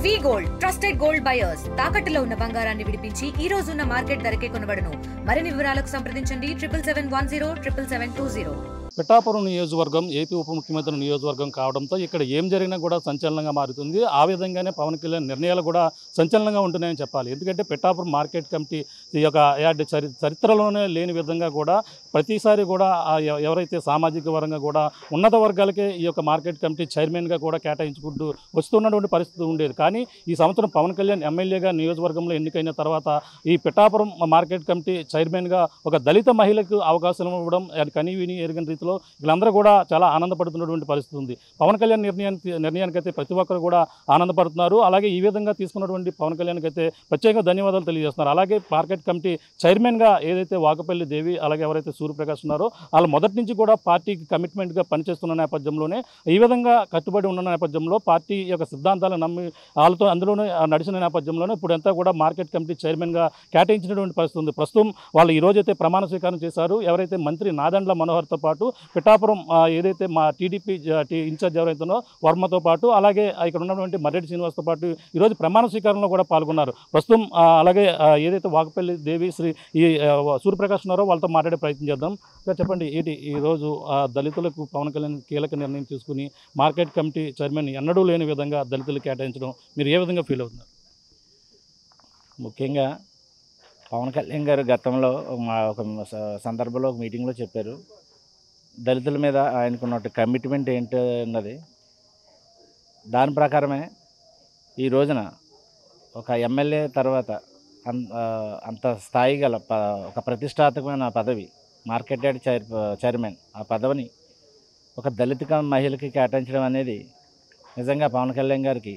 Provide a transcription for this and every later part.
వి gold trusted gold buyers తాకట్టులో ఉన్న బంగారాన్ని విడిపించి ఈ రోజు ఉన్న మార్కెట్ ధరకే కొనబడును. మరిన్ని వివరాలకు సంప్రదించండి 7710 పిఠాపురం నియోజకవర్గం ఏపీ ఉప ముఖ్యమంత్రి నియోజకవర్గం కావడంతో ఇక్కడ ఏం జరిగినా కూడా సంచలనంగా మారుతుంది. ఆ విధంగానే పవన్ కళ్యాణ్ నిర్ణయాలు కూడా సంచలనంగా ఉంటున్నాయని చెప్పాలి. ఎందుకంటే పిఠాపురం మార్కెట్ కమిటీ ఈ యొక్క యార్డ్ చరిత్రలోనే లేని విధంగా కూడా ప్రతిసారి కూడా ఎవరైతే సామాజిక పరంగా కూడా ఉన్నత వర్గాలకే ఈ యొక్క మార్కెట్ కమిటీ చైర్మన్గా కూడా కేటాయించుకుంటూ వస్తున్నటువంటి పరిస్థితి ఉండేది. కానీ ఈ సంవత్సరం పవన్ కళ్యాణ్ ఎమ్మెల్యేగా నియోజకవర్గంలో ఎన్నికైన తర్వాత ఈ పిఠాపురం మార్కెట్ కమిటీ చైర్మన్గా ఒక దళిత మహిళకు అవకాశం ఇవ్వడం కనీవిని ఎరుగని రీతిలో వీళ్ళందరూ కూడా చాలా ఆనందపడుతున్నటువంటి పరిస్థితి ఉంది. పవన్ కళ్యాణ్ నిర్ణయానికైతే ప్రతి ఒక్కరు కూడా ఆనందపడుతున్నారు. అలాగే ఈ విధంగా తీసుకున్నటువంటి పవన్ కళ్యాణ్కి అయితే ప్రత్యేక ధన్యవాదాలు తెలియజేస్తున్నారు. అలాగే మార్కెట్ కమిటీ చైర్మన్గా ఏదైతే వాకపల్లి దేవి అలాగే ఎవరైతే సూర్యప్రకాష్ ఉన్నారో వాళ్ళు మొదటి నుంచి కూడా పార్టీకి కమిట్మెంట్గా పనిచేస్తున్న నేపథ్యంలోనే ఈ విధంగా కట్టుబడి ఉన్న నేపథ్యంలో పార్టీ యొక్క సిద్ధాంతాలను నమ్మి వాళ్ళతో అందులోనే నడిచిన నేపథ్యంలోనే ఇప్పుడంతా కూడా మార్కెట్ కమిటీ చైర్మన్గా కేటాయించినటువంటి పరిస్థితి ఉంది. ప్రస్తుతం వాళ్ళు ఈ రోజైతే ప్రమాణ స్వీకారం చేశారు. ఎవరైతే మంత్రి నాదెండ్ల మనోహర్తో పాటు పిఠాపురం ఏదైతే మా టీడీపీ ఇన్ఛార్జ్ ఎవరైతేనో వర్మతో పాటు అలాగే ఇక్కడ ఉన్నటువంటి మర్రెడ్డి శ్రీనివాస్తో పాటు ఈరోజు ప్రమాణ స్వీకారంలో కూడా పాల్గొన్నారు. ప్రస్తుతం అలాగే ఏదైతే వాకపల్లి దేవి ఈ సూర్యప్రకాష్ ఉన్నారో వాళ్ళతో మాట్లాడే ప్రయత్నం చేద్దాం. చెప్పండి, ఏంటి ఈరోజు దళితులకు పవన్ కళ్యాణ్ కీలక నిర్ణయం తీసుకుని మార్కెట్ కమిటీ చైర్మన్ ఎన్నడూ లేని విధంగా దళితులు కేటాయించడం మీరు ఏ విధంగా ఫీల్ అవుతున్నారు? ముఖ్యంగా పవన్ కళ్యాణ్ గారు గతంలో ఒక సందర్భంలో ఒక మీటింగ్లో చెప్పారు, దళితుల మీద ఆయనకున్న కమిట్మెంట్ ఏంటి అన్నది. దాని ప్రకారమే ఈ రోజున ఒక ఎమ్మెల్యే తర్వాత అంత స్థాయి గల ఒక ప్రతిష్టాత్మకమైన పదవి మార్కెట్ యార్డ్ చైర్మన్, ఆ పదవిని ఒక దళిత మహిళకి కేటాయించడం అనేది నిజంగా పవన్ కళ్యాణ్ గారికి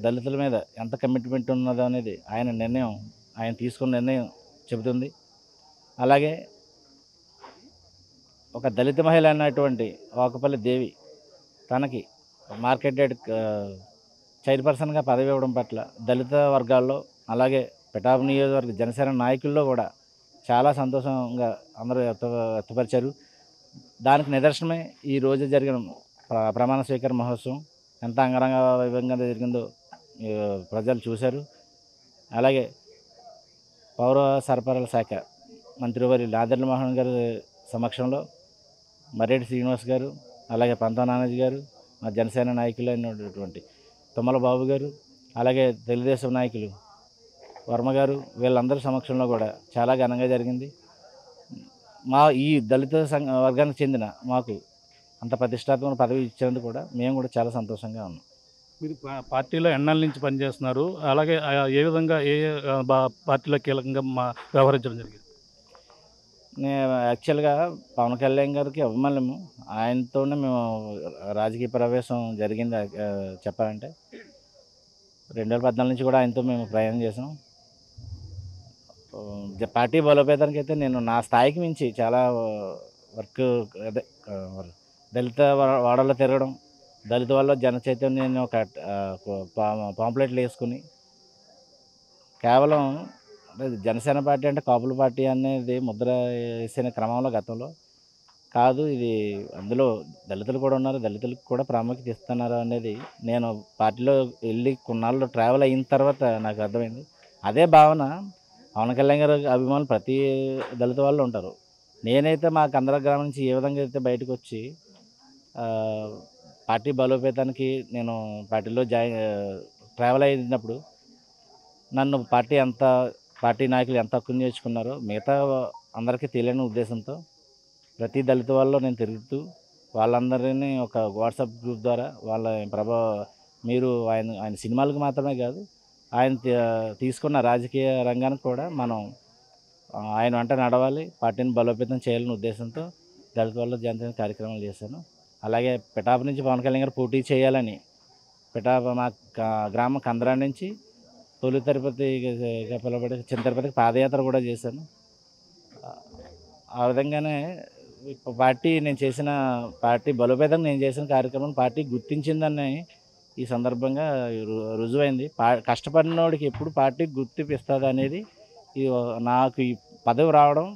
దళితుల మీద ఎంత కమిట్మెంట్ ఉన్నదో అనేది ఆయన తీసుకున్న నిర్ణయం చెబుతుంది. అలాగే ఒక దళిత మహిళ అన్నటువంటి వాకపల్లి దేవి తనకి మార్కెట్ యార్డ్ చైర్పర్సన్గా పదవి ఇవ్వడం పట్ల దళిత వర్గాల్లో అలాగే పిఠాపురం నియోజకవర్గ జనసేన నాయకుల్లో కూడా చాలా సంతోషంగా అందరూ వ్యక్తపరిచారు. దానికి నిదర్శనమే ఈ రోజు జరిగిన ప్రమాణ స్వీకార మహోత్సవం ఎంత అంగరంగ వైభవంగా జరిగిందో ప్రజలు చూశారు. అలాగే పౌర సరఫరాల శాఖ మంత్రివర్యులు నాదెండ్ల మోహన్ గారి సమక్షంలో మర్రెడ్డి శ్రీనివాస్ గారు అలాగే పంతా నానాజీ గారు, మా జనసేన నాయకులు అయినటువంటి తుమ్మల బాబు గారు అలాగే తెలుగుదేశం నాయకులు వర్మ గారు వీళ్ళందరి సమక్షంలో కూడా చాలా ఘనంగా జరిగింది. ఈ దళిత వర్గానికి చెందిన మాకు అంత ప్రతిష్టాత్మక పదవి ఇచ్చినందుకు కూడా మేము కూడా చాలా సంతోషంగా ఉన్నాం. మీరు పార్టీలో ఎన్నాళ్ళ నుంచి పనిచేస్తున్నారు? అలాగే ఏ విధంగా పార్టీలో కీలకంగా వ్యవహరించడం జరిగింది? నేను యాక్చువల్గా పవన్ కళ్యాణ్ గారికి అభిమానము, ఆయనతోనే మేము రాజకీయ ప్రవేశం జరిగింది. చెప్పాలంటే 2014 నుంచి కూడా ఆయనతో మేము ప్రయాణం చేసాం. పార్టీ బలోపేతానికి అయితే నేను నా స్థాయికి మించి చాలా వర్క్ దళిత వాడల్లో తిరగడం, దళిత వాళ్ళ జన చైతన్యాన్ని ఒక పాంప్లెట్లు వేసుకుని కేవలం జనసేన పార్టీ అంటే కాపుల పార్టీ అనేది ముద్ర వేసిన క్రమంలో గతంలో కాదు, ఇది అందులో దళితులు కూడా ఉన్నారు, దళితులకు కూడా ప్రాముఖ్యత ఇస్తున్నారు అనేది నేను పార్టీలో వెళ్ళి కొన్నాళ్ళు ట్రావెల్ అయిన తర్వాత నాకు అర్థమైంది. అదే భావన పవన్ కళ్యాణ్ గారి అభిమానులు ప్రతి దళిత వాళ్ళు ఉంటారు. నేనైతే మా కందర గ్రామం నుంచి ఏ విధంగా అయితే బయటకు వచ్చి పార్టీ బలోపేతానికి నేను పార్టీలో ట్రావెల్ అయినప్పుడు నన్ను పార్టీ నాయకులు ఎంత హక్కును నేర్చుకున్నారో మిగతా అందరికీ తెలియని ఉద్దేశంతో ప్రతి దళిత వాళ్ళలో నేను తిరుగుతూ వాళ్ళందరినీ ఒక వాట్సాప్ గ్రూప్ ద్వారా మీరు ఆయన సినిమాలకు మాత్రమే కాదు, ఆయన తీసుకున్న రాజకీయ రంగానికి కూడా మనం ఆయన వెంట నడవాలి, పార్టీని బలోపేతం చేయాలనే ఉద్దేశంతో దళిత వాళ్ళ జనసేన కార్యక్రమాలు చేశాను. అలాగే పిఠాపురం నుంచి పవన్ కళ్యాణ్ గారు పోటీ చేయాలని మా గ్రామం కందరా నుంచి తొలి తిరుపతిగా పిలువబడే చిన్న తిరుపతికి పాదయాత్ర కూడా చేశాను. ఆ విధంగానే పార్టీ బలోపేతం నేను చేసిన కార్యక్రమం పార్టీ గుర్తించిందని ఈ సందర్భంగా రుజువైంది. కష్టపడినోడికి ఎప్పుడు పార్టీ గుర్తింపు ఇస్తుంది అనేది నాకు ఈ పదవి రావడం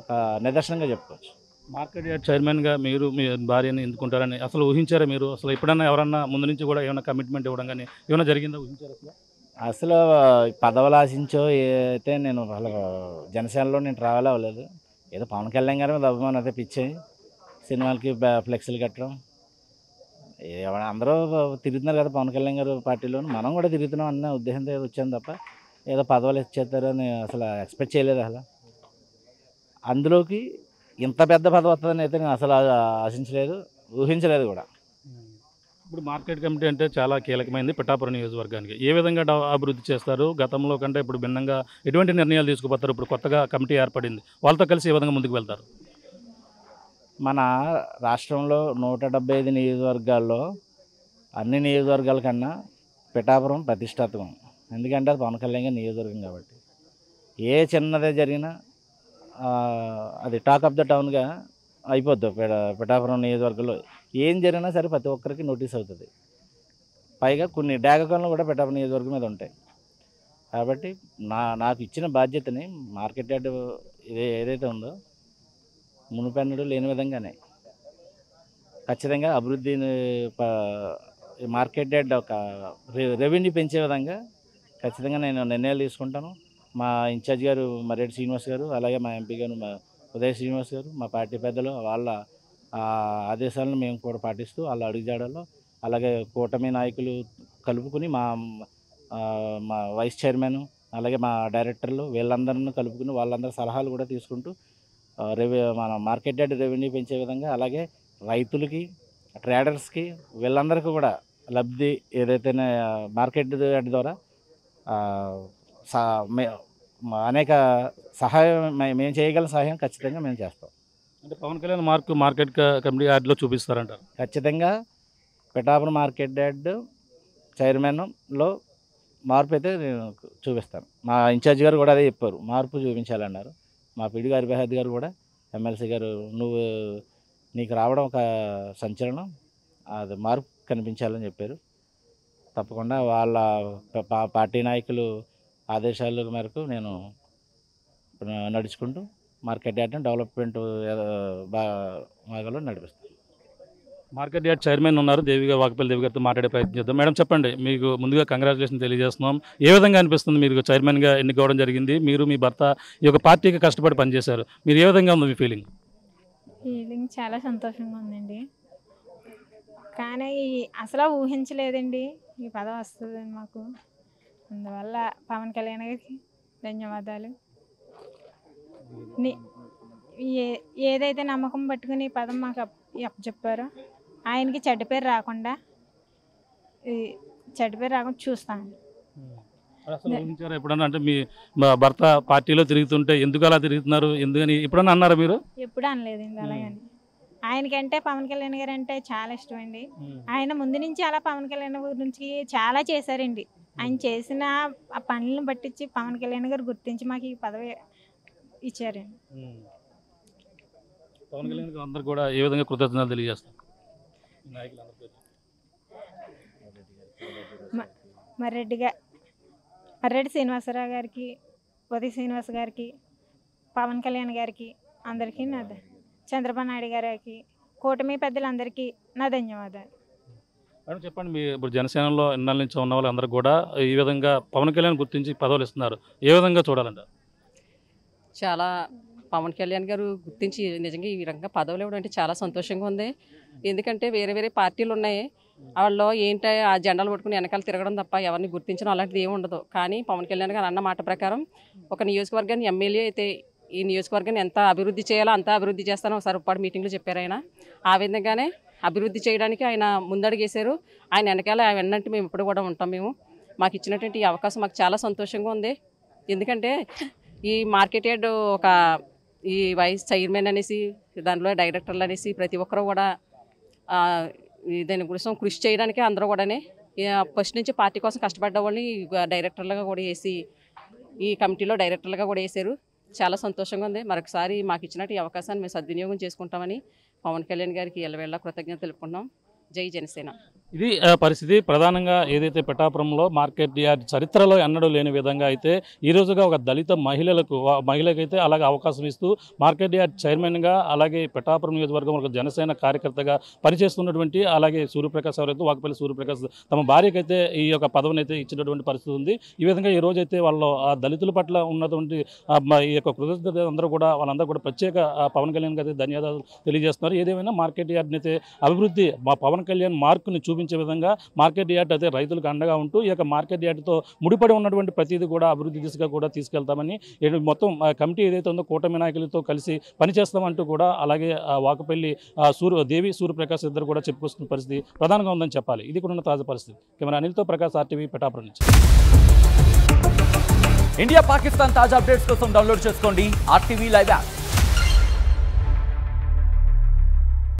ఒక నిదర్శనంగా చెప్పుకోవచ్చు. మార్కెట్ యార్డ్ చైర్మన్గా మీరు మీ భార్యని ఎందుకుంటారని అసలు ఊహించారా మీరు? అసలు ఎప్పుడన్నా ఎవరన్నా ముందు నుంచి కూడా ఏమైనా కమిట్మెంట్ ఇవ్వడం కానీ ఏమైనా జరిగిందా? ఊహించారా అసలు? అసలు పదవులు ఆశించో అయితే నేను అసలు జనసేనలో నేను ట్రావెల్ అవ్వలేదు. ఏదో పవన్ కళ్యాణ్ గారి మీద అభిమానం అయితే పిచ్చి సినిమాలకి ఫ్లెక్సీలు కట్టడం అందరూ తిరుగుతున్నారు కదా పవన్ కళ్యాణ్ గారు పార్టీలో, మనం కూడా తిరుగుతున్నాం అన్న ఉద్దేశంతో ఏదో వచ్చాను తప్ప ఏదో పదవులు ఇచ్చేస్తారని అసలు ఎక్స్పెక్ట్ చేయలేదు. అసలు అందులోకి ఇంత పెద్ద పదవి వస్తుందని అయితే నేను అసలు ఆశించలేదు, ఊహించలేదు కూడా. ఇప్పుడు మార్కెట్ కమిటీ అంటే చాలా కీలకమైంది పిఠాపురం నియోజకవర్గానికి. ఏ విధంగా అభివృద్ధి చేస్తారు? గతంలో కంటే ఇప్పుడు భిన్నంగా ఎటువంటి నిర్ణయాలు తీసుకుపోతారు? ఇప్పుడు కొత్తగా కమిటీ ఏర్పడింది, వాళ్ళతో కలిసి ఏ విధంగా ముందుకు వెళ్తారు? మన రాష్ట్రంలో 175 నియోజకవర్గాల్లో అన్ని నియోజకవర్గాల కన్నా పిఠాపురం ప్రతిష్టాత్మకం. ఎందుకంటే అది పవన్ కళ్యాణ్ గారి నియోజకవర్గం కాబట్టి ఏ చిన్నదే జరిగినా అది టాక్ ఆఫ్ ద టౌన్గా అయిపోద్ది. పిఠాపురం నియోజకవర్గంలో ఏం జరిగినా సరే ప్రతి ఒక్కరికి నోటీస్ అవుతుంది. పైగా కొన్ని డాగకాలను కూడా పిఠాపురం నియోజకవర్గం మీద ఉంటాయి. కాబట్టి నాకు ఇచ్చిన బాధ్యతని మార్కెట్ యార్డ్ ఏదైతే ఉందో మునుపెన్నడూ లేని విధంగానే ఖచ్చితంగా అభివృద్ధిని మార్కెట్ యార్డ్ ఒక రెవెన్యూ పెంచే విధంగా ఖచ్చితంగా నేను నిర్ణయాలు తీసుకుంటాను. మా ఇన్ఛార్జ్ గారు మర్రెడ్డి శ్రీనివాస్ గారు, అలాగే మా ఎంపీ గారు మా ఉదయ్ శ్రీనివాస్ గారు, మా పార్టీ పెద్దలు వాళ్ళ ఆదేశాలను మేము కూడా పాటిస్తూ వాళ్ళ అడుగుజాడల్లో, అలాగే కూటమి నాయకులు కలుపుకుని మా వైస్ చైర్మన్ అలాగే మా డైరెక్టర్లు వీళ్ళందరినీ కలుపుకుని వాళ్ళందరి సలహాలు కూడా తీసుకుంటూ మన మార్కెట్ యార్డ్ రెవెన్యూ పెంచే విధంగా, అలాగే రైతులకి ట్రేడర్స్కి వీళ్ళందరికీ కూడా లబ్ధి ఏదైతే మార్కెట్ యార్డ్ ద్వారా అనేక సహాయం మేము చేయగల సహాయం ఖచ్చితంగా మేము చేస్తాం. అంటే పవన్ కళ్యాణ్ మార్కెట్ కమిటీ యార్డ్లో చూపిస్తారంటారు? ఖచ్చితంగా పిఠాపురం మార్కెట్ యార్డ్ చైర్మన్లో మార్పు అయితే నేను చూపిస్తాను. మా ఇన్ఛార్జ్ గారు కూడా అదే చెప్పారు, మార్పు చూపించాలన్నారు. మా పిడి గారి బెహద్ గారు కూడా ఎమ్మెల్సీ గారు నీకు రావడం ఒక సంచలనం, అది మార్పు కనిపించాలని చెప్పారు. తప్పకుండా వాళ్ళ పార్టీ నాయకులు ఆదేశాల మేరకు నేను నడుచుకుంటూ మార్కెట్ యార్డ్ని డెవలప్మెంట్ మార్గంలో నడిపిస్తాను. మార్కెట్ యార్డ్ చైర్మన్ ఉన్నారు వాకపల్లి దేవి గారితో మాట్లాడే ప్రయత్నం చేద్దాం. మేడం చెప్పండి, మీకు ముందుగా కంగ్రాచులేషన్ తెలియజేస్తున్నాం. ఏ విధంగా అనిపిస్తుంది? మీరు చైర్మన్గా ఎన్నుకోవడం జరిగింది, మీరు మీ భర్త ఈ యొక్క పార్టీకి కష్టపడి పనిచేశారు, మీరు ఏ విధంగా ఉంది మీ ఫీలింగ్? చాలా సంతోషంగా ఉందండి. కానీ అసలు ఊహించలేదండి ఈ పదవి వస్తుందని మాకు. అందువల్ల పవన్ కళ్యాణ్ గారికి ధన్యవాదాలు. ఏదైతే నమ్మకం పట్టుకుని ఈ పదం మాకు చెప్పారో ఆయనకి చెడ్డ పేరు రాకుండా చూస్తాను. అసలు ఊహించారా ఎప్పుడన్నా? అంటే మీ భర్త పార్టీలో తిరుగుతుంటే ఎందుకు అలా తిరుగుతున్నారు ఎందుకని ఎప్పుడన్నా అన్నారా మీరు? ఎప్పుడు అనలేదండి అలాగని. ఆయనకంటే పవన్ కళ్యాణ్ గారు అంటే చాలా ఇష్టం అండి. ఆయన ముందు నుంచి అలా పవన్ కళ్యాణ్ గురించి చాలా చేశారండి. ఆయన చేసిన ఆ పనులను పట్టించి పవన్ కళ్యాణ్ గారు గుర్తించి మాకు ఈ పదవి ఇచ్చారండి. పవన్ కళ్యాణ్ గారు అందరూ కూడా ఏ విధంగా కృతజ్ఞతలు తెలియజేస్తారు? మర్రెడ్డి శ్రీనివాసరావు గారికి, ఉదయ్ శ్రీనివాస్ గారికి, పవన్ కళ్యాణ్ గారికి అందరికీ చంద్రబాబు నాయుడు గారికి, కూటమి పెద్దలందరికీ నా ధన్యవాదాలు. మేడం చెప్పండి, మీ ఇప్పుడు జనసేనలో ఎన్నాళ్ళ నుంచి ఉన్న వాళ్ళు అందరూ కూడా ఈ విధంగా పవన్ కళ్యాణ్ గుర్తించి పదవులు ఇస్తున్నారు, ఏ విధంగా చూడాలంట? చాలా పవన్ కళ్యాణ్ గారు గుర్తించి నిజంగా ఈ విధంగా పదవులు ఇవ్వడం అంటే చాలా సంతోషంగా ఉంది. ఎందుకంటే వేరే వేరే పార్టీలు ఉన్నాయి, వాళ్ళు ఏంటో ఆ జెండాలు పట్టుకుని వెనకాల తిరగడం తప్ప ఎవరిని గుర్తించడం అలాంటిది ఏమి ఉండదు. కానీ పవన్ కళ్యాణ్ గారు అన్న మాట ప్రకారం ఒక నియోజకవర్గాన్ని ఎమ్మెల్యే అయితే ఈ నియోజకవర్గాన్ని ఎంత అభివృద్ధి చేయాలో అంత అభివృద్ధి చేస్తానో ఒకసారి ఉప్పాడు మీటింగ్లో చెప్పారు ఆయన. ఆ విధంగానే అభివృద్ధి చేయడానికి ఆయన ముందడుగేశారు. ఆయన వెనకాల వెన్నంటే మేము ఇప్పుడు కూడా ఉంటాం. మాకు ఇచ్చినటువంటి ఈ అవకాశం మాకు చాలా సంతోషంగా ఉంది. ఎందుకంటే ఈ మార్కెట్ యార్డ్ ఒక ఈ వైస్ చైర్మన్ అనేసి దాంట్లో డైరెక్టర్లు అనేసి ప్రతి ఒక్కరు కూడా దాని కోసం కృషి చేయడానికి అందరూ కూడా ఫస్ట్ నుంచి పార్టీ కోసం కష్టపడ్డ వాళ్ళని డైరెక్టర్లుగా కూడా వేసి ఈ కమిటీలో డైరెక్టర్లుగా కూడా వేశారు. చాలా సంతోషంగా ఉంది. మరొకసారి మాకు ఇచ్చినట్టు ఈ అవకాశాన్ని మేము సద్వినియోగం చేసుకుంటామని పవన్ కళ్యాణ్ గారికి ఎల్లవేళ కృతజ్ఞత తెలుపుకుంటున్నాం. జై జనసేన. ఇది పరిస్థితి. ప్రధానంగా ఏదైతే పిఠాపురంలో మార్కెట్ యార్డ్ చరిత్రలో ఎన్నడూ లేని విధంగా అయితే ఈ రోజుగా ఒక దళిత మహిళకైతే అలాగే అవకాశం ఇస్తూ మార్కెట్ యార్డ్ చైర్మన్గా, అలాగే పిఠాపురం నియోజకవర్గం ఒక జనసేన కార్యకర్తగా పనిచేస్తున్నటువంటి అలాగే సూర్యప్రకాష్ ఎవరైతే వాకపల్లి సూర్యప్రకాష్ తమ భార్యకైతే ఈ యొక్క పదవిని అయితే ఇచ్చినటువంటి పరిస్థితి ఉంది. ఈ విధంగా ఈ రోజైతే వాళ్ళు ఆ దళితుల పట్ల ఉన్నటువంటి ఈ యొక్క కృతజ్ఞత వాళ్ళందరూ కూడా ప్రత్యేక పవన్ కళ్యాణ్కి అయితే ధన్యవాదాలు తెలియజేస్తున్నారు. ఏదేమైనా మార్కెట్ యార్డ్ని అయితే అభివృద్ధి పవన్ కళ్యాణ్ మార్కుని చూపించే విధంగా మార్కెట్ యార్డ్ అయితే రైతులకు అండగా ఉంటూ ఈ యొక్క మార్కెట్ యార్డ్తో ముడిపడి ఉన్నటువంటి ప్రతిదీ కూడా అభివృద్ధి దిశగా కూడా తీసుకెళ్తామని మొత్తం కమిటీ ఏదైతే ఉందో కూటమి నాయకులతో కలిసి పనిచేస్తామంటూ కూడా అలాగే వాకపల్లి దేవి సూర్యప్రకాష్ ఇద్దరు కూడా చెప్పుకొస్తున్న పరిస్థితి ప్రధానంగా ఉందని చెప్పాలి. ఇది కూడా ఉన్న తాజా పరిస్థితి. కెమెరా అనిల్తో ప్రకాష్, RTV, పిఠాపురం నుంచి. ఇండియా పాకిస్తాన్ తాజా అప్డేట్స్ కోసం డౌన్లోడ్ చేసుకోండి RTV లైవ్ యాప్.